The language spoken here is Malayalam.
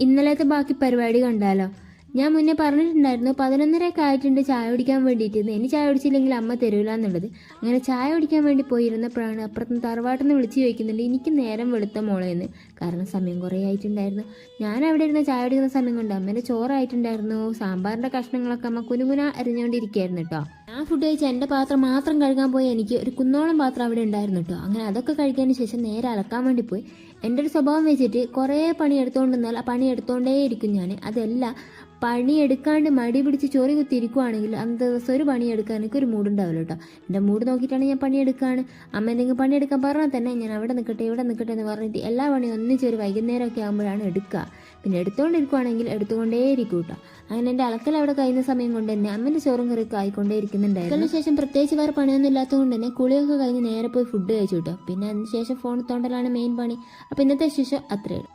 ഇന്നലത്തെ ബാക്കി പരിപാടി കണ്ടാലോ? ഞാൻ മുന്നേ പറഞ്ഞിട്ടുണ്ടായിരുന്നു 11:30 ആയിട്ടുണ്ട് ചായ കുടിക്കാൻ വേണ്ടിയിട്ട്. ഇനി ചായ കുടിച്ചില്ലെങ്കിൽ അമ്മ തരൂല എന്നുള്ളത്. അങ്ങനെ ചായ കുടിക്കാൻ വേണ്ടി പോയിരുന്നപ്പോഴാണ് അപ്പുറത്ത് തറവാട്ടിൽ നിന്ന് വിളിച്ച് ചോദിക്കുന്നുണ്ട് എനിക്ക് നേരം വെളുത്ത മോളേന്ന്. കാരണം സമയം കുറേ ആയിട്ടുണ്ടായിരുന്നു. ഞാൻ അവിടെ ഇരുന്ന് ചായ കുടിക്കുന്ന സമയം കൊണ്ട് അമ്മേൻ്റെ ചോറായിട്ടുണ്ടായിരുന്നു. സാമ്പാറിൻ്റെ കഷ്ണങ്ങളൊക്കെ അമ്മ കുനുകുന അരിഞ്ഞുകൊണ്ടിരിക്കുകയായിരുന്നു കേട്ടോ. ഞാൻ ഫുഡ് കഴിച്ച് എൻ്റെ പാത്രം മാത്രം കഴുകാൻ പോയി. എനിക്ക് ഒരു കുന്നോളം പാത്രം അവിടെ ഉണ്ടായിരുന്നു കേട്ടോ. അങ്ങനെ അതൊക്കെ കഴിക്കാന് ശേഷം നേരെ അലക്കാൻ വേണ്ടി പോയി. എൻ്റെ ഒരു സ്വഭാവം വെച്ചിട്ട് കുറേ പണി എടുത്തുകൊണ്ട് നിന്നാൽ ആ പണി എടുത്തുകൊണ്ടേ ഇരിക്കും ഞാൻ. അതല്ല, പണിയെടുക്കാണ്ട് മടി പിടിച്ച് ചോറി കുത്തിയിരിക്കുവാണെങ്കിൽ അന്നത്തെ ദിവസം ഒരു പണിയെടുക്കാൻ എനിക്കൊരു മൂടുണ്ടാവില്ല കേട്ടോ. എൻ്റെ മൂഡ് നോക്കിയിട്ടാണ് ഞാൻ പണിയെടുക്കുകയാണ്. അമ്മ എന്തെങ്കിലും പണിയെടുക്കാൻ പറഞ്ഞാൽ തന്നെ ഞാൻ അവിടെ നിൽക്കട്ടെ ഇവിടെ നിൽക്കട്ടെ എന്ന് പറഞ്ഞിട്ട് എല്ലാ പണിയും ഒന്നിച്ച് ഒരു വൈകുന്നേരമൊക്കെ ആകുമ്പോഴാണ് എടുക്കുക. പിന്നെ എടുത്തുകൊണ്ടിരിക്കുവാണെങ്കിൽ എടുത്തുകൊണ്ടേ ഇരിക്കും കേട്ടോ. അങ്ങനെ എൻ്റെ അലക്കൽ അവിടെ കഴിയുന്ന സമയം കൊണ്ട് തന്നെ അമ്മൻ്റെ ചോറും കറിയൊക്കെ ആയിക്കൊണ്ടേ ഇരിക്കുന്നുണ്ടായിരുന്നു. അതിനുശേഷം പ്രത്യേകിച്ച് വേറെ പണിയൊന്നും ഇല്ലാത്തത് കൊണ്ട് തന്നെ കുളിയൊക്കെ കഴിഞ്ഞ് നേരെ പോയി ഫുഡ് കഴിച്ചു കേട്ടോ. പിന്നെ അതിന് ശേഷം ഫോൺ തോണ്ടലാണ് മെയിൻ പണി. അപ്പോൾ ഇന്നത്തെ ശേഷം അത്രയേ ഉള്ളൂ.